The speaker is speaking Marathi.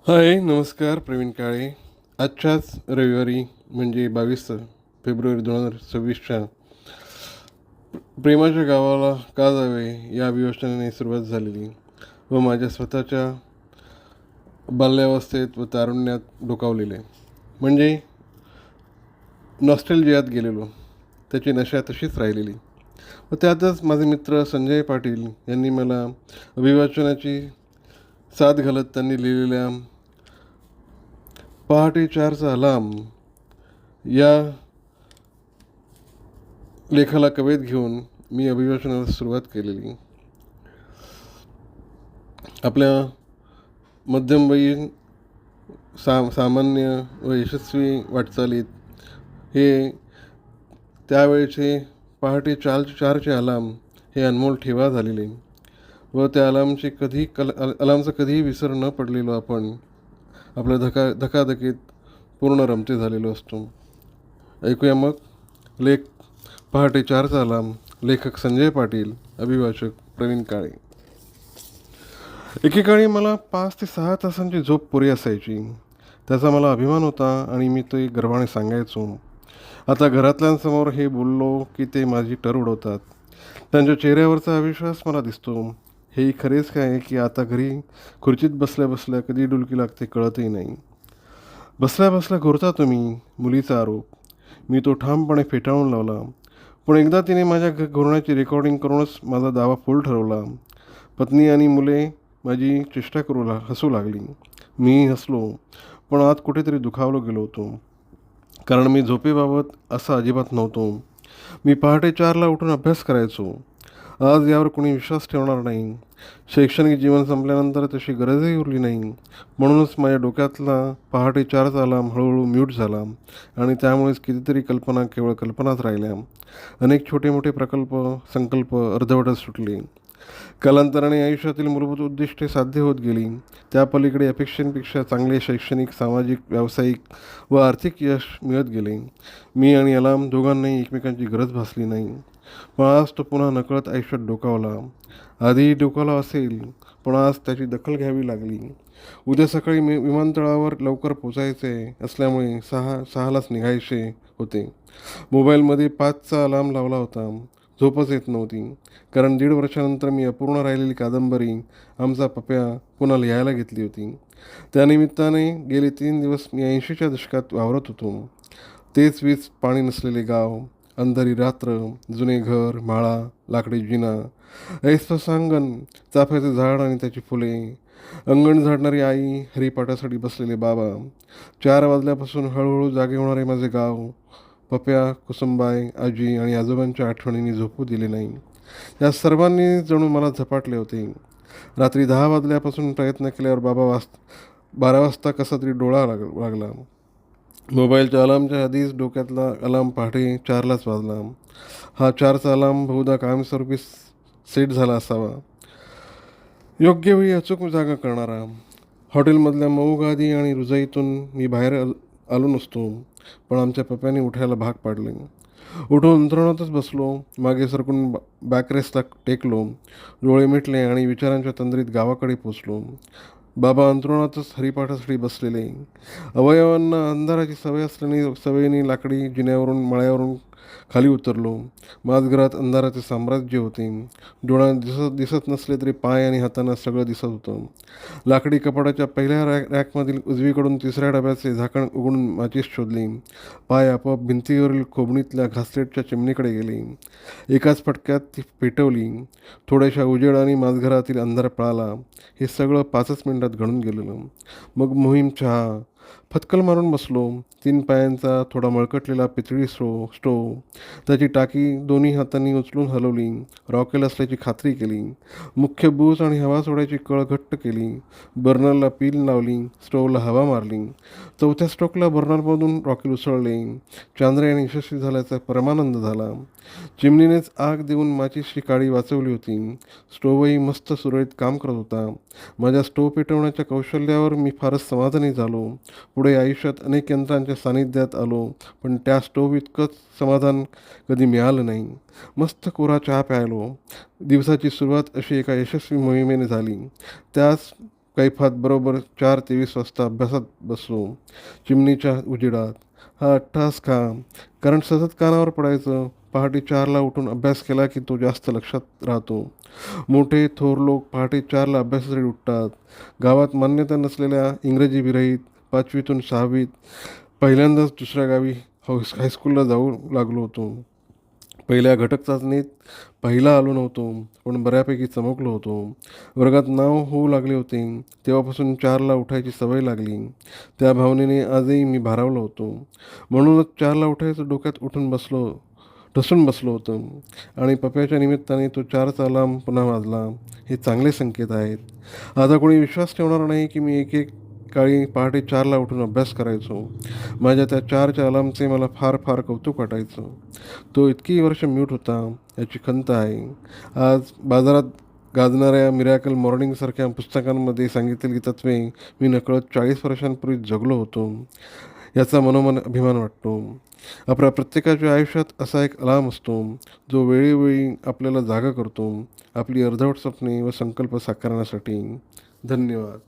हाय नमस्कार. प्रवीण काळे. आजच्याच रविवारी म्हणजे 22 फेब्रुवारी 2026च्या प्रेमाच्या गावाला का जावे या अभिवाचनाने सुरुवात झालेली व माझ्या स्वतःच्या बाल्यावस्थेत व तारुण्यात डोकावलेले म्हणजे नॉस्टॅल्जियात गेलेलो. त्याची नशा तशीच राहिलेली व त्यातच माझे मित्र संजय पाटील यांनी मला अभिवाचनाची साथ घालत त्यांनी लिहिलेल्या पहाटे 4चा अलार्म या लेखाला कवेत घेऊन मी अभिवाचनाला सुरुवात केलेली. आपल्या मध्यमवयीन सामान्य व यशस्वी वाटचालीत हे त्यावेळचे पहाटे 4चे अलार्म हे अनमोल ठेवा झालेले व त्या अलार्मचा कधीही विसर न पडलेलो आपण आपल्या धकाधकीत पूर्ण रमते झालेलो असतो. ऐकूया मग लेख पहाटे 4चा अलार्म. लेखक संजय पाटील, अभिवाचक प्रवीण काळे. एकेकाळी मला 5 ते 6 तासांची झोप पुरी असायची. त्याचा मला अभिमान होता आणि मी ते गर्वाने सांगायचो. आता घरातल्यांसमोर हे बोललो की ते माझी टर उडवतात. त्यांच्या चेहऱ्यावरचा अविश्वास मला दिसतो. हेही खरेच काय की आता घरी खुर्चीत बसल्या बसल्या कधी डुलकी लागते कळतही नाही. बसल्या बसल्या घोरता तुम्ही, मुलीचा आरोप. मी तो ठामपणे फेटाळून लावला. पण एकदा तिने माझ्या घोरण्याची रेकॉर्डिंग करूनच माझा दावा फुल ठरवला. पत्नी आणि मुले माझी चेष्टा हसू लागली. मीही हसलो, पण आत कुठेतरी दुखावलो गेलो होतो. कारण मी झोपेबाबत असं अजिबात नव्हतो. मी पहाटे 4ला उठून अभ्यास करायचो. आज यावर कोणी विश्वास ठेवणार नाही. शैक्षणिक जीवन संपल्यानंतर तशी गरजही उरली नाही. म्हणूनच माझ्या डोक्यातला पहाटे 4चा अलार्म हळूहळू म्यूट झाला आणि त्यामुळेच कितीतरी कल्पना केवळ कल्पनाच राहिल्या. अनेक छोटे मोठे संकल्प अर्धवटच सुटले. कालांतराने आयुष्यातील मूलभूत उद्दिष्टे साध्य होत गेली. त्या पलीकडे अपेक्षांपेक्षा चांगले शैक्षणिक, सामाजिक, व्यावसायिक व आर्थिक यश मिळत गेले. मी आणि अलार्म दोघांनाही एकमेकांची गरज भासली नाही. पण आज तो पुन्हा नकळत आयुष्यात डोकावला. आधीही डोकावला असेल, पण आज त्याची दखल घ्यावी लागली. उद्या सकाळी मी विमानतळावर लवकर पोचायचे असल्यामुळे 6लाच निघायचे होते. मोबाईलमध्ये 5चा अलार्म लावला होता. झोपच येत नव्हती. कारण 1.5 वर्षानंतर मी अपूर्ण राहिलेली कादंबरी आमचा पप्या पुन्हा लिहायला घेतली होती. त्यानिमित्ताने गेले 3 दिवस मी 80च्या दशकात वावरत होतो. तेच वीज पाणी नसलेले गाव, अंधारी रात्र, जुने घर, माळा, लाकडी जिना, ऐसपैस अंगण, चाफ्याचे झाड आणि त्याची फुले, अंगण झाडणारी आई, हरिपाठासाठी बसलेले बाबा, 4 वाजल्यापासून हळूहळू जागे होणारे माझे गाव, पप्या, कुसुंबाई, आजी आणि आजोबांच्या आठवणींनी झोपू दिले नाही. या सर्वांनी जणू मला झपाटले होते. रात्री 10 वाजल्यापासून प्रयत्न केल्यावर 12 वाजता कसा तरी डोळा लागला. मोबाईलच्या अलार्मच्या आधीच डोक्यातला अलार्म पहाटे 4लाच वाजला. हा 4चा अलार्म बहुधा कायमस्वरूपी सेट झाला असावा. योग्य वेळी अचूक जागा करणारा. हॉटेलमधल्या मऊ गादी आणि रुजाईतून मी बाहेर आलो नसतो, पण आमच्या पप्प्याने उठायला भाग पाडले. उठून अंथरुणातच बसलो. मागे सरकून बॅकरेसला टेकलो. डोळे मिटले आणि विचारांच्या तंद्रीत गावाकडे पोचलो. बाबा अंथरुणातच हरिपाठासाठी बसलेले. अवयवांना अंधाराची सवय असल्याने सवयीने लाकडी जिन्यावरून मळ्यावरून खाली उतरलो. माझघरात अंधाराचे साम्राज्य होते. डोळ्यांना दिसत नसले तरी पाय आणि हातांना सगळं दिसत होतं. लाकडी कपाटाच्या पहिल्या रॅकमधील उजवीकडून 3ऱ्या डब्याचे झाकण उघडून माचीस शोधली. पाय आपोआप भिंतीवरील खोबणीतल्या घासलेटच्या चिमणीकडे गेले. एकाच फटक्यात ती पेटवली. थोड्याशा उजेडाने माझघरातील अंधार पळाला. हे सगळं 5च मिनिटात घडून गेलेलं. मग मोहीम चहा. फतकल मारून बसलो. 3 पायांचा थोडा मळकटलेला पितळी स्टोव. त्याची टाकी दोन्ही हातांनी उचलून हलवली. रॉकेल असल्याची खात्री केली. मुख्य बूज आणि हवा सोडायची कळ घट्ट केली. बर्नरला पील लावली. स्टोवला हवा मारली. 4थ्या स्ट्रोकला बर्नरमधून रॉकेल उसळले. चांद्रयान यशस्वी झाल्याचा परमानंद झाला. चिमणीनेच आग देऊन माचीसची काडी वाचवली होती. स्टोवही मस्त सुरळीत काम करत होता. माझ्या स्टोव पेटवण्याच्या कौशल्यावर मी फारच समाधानी झालो. पुढे आयुष्यात अनेक यंत्रांच्या सानिध्यात आलो, पण त्या स्टोव्ह इतकंच समाधान कधी मिळालं नाही. मस्त कोरा चहा प्यायलो. दिवसाची सुरुवात अशी एका यशस्वी मोहिमेने झाली. त्याच कैफात बरोबर 4:23 वाजता अभ्यासात बसलो. चिमणीच्या उजेडात. हा अट्टहास का? कारण सतत कानावर पडायचं. पहाटे 4ला उठून अभ्यास केला की तो जास्त लक्षात राहतो. मोठे थोर लोक पहाटे 4ला अभ्यासासाठी उठतात. गावात मान्यता नसलेल्या इंग्रजी विरहित 5वीतून 6वीत पहिल्यांदाच दुसऱ्या गावी हायस्कूलला जाऊ लागलो होतो. पहिल्या घटक चाचणीत पहिला आलो नव्हतो, पण बऱ्यापैकी चमकलो होतो. वर्गात नाव होऊ लागले होते. तेव्हापासून 4ला उठायची सवय लागली. त्या भावनेने आजही मी भारावलो होतो. म्हणूनच 4ला उठायचं डोक्यात ढसून बसलो होतं. आणि पप्याच्या निमित्ताने तो 4चा अलार्म पुन्हा वाजला. हे चांगले संकेत आहेत. आता कोणी विश्वास ठेवणार नाही की मी एक काळी पहाटे 4ला उठून अभ्यास करायचो. माझ्या त्या 4च्या अलार्मचे मला फार फार कौतुक वाटायचं. तो इतकी वर्ष म्यूट होता याची खंत आहे. आज बाजारात गाजणाऱ्या मिरॅकल मॉर्निंगसारख्या पुस्तकांमध्ये सांगितलेली तत्त्वे मी नकळत 40 वर्षांपूर्वी जगलो होतो याचा मनोमन अभिमान वाटतो. आपल्या प्रत्येकाच्या आयुष्यात असा एक अलार्म असतो जो वेळोवेळी आपल्याला जागा करतो आपली अर्धवट स्वप्ने व संकल्प साकारण्यासाठी. धन्यवाद.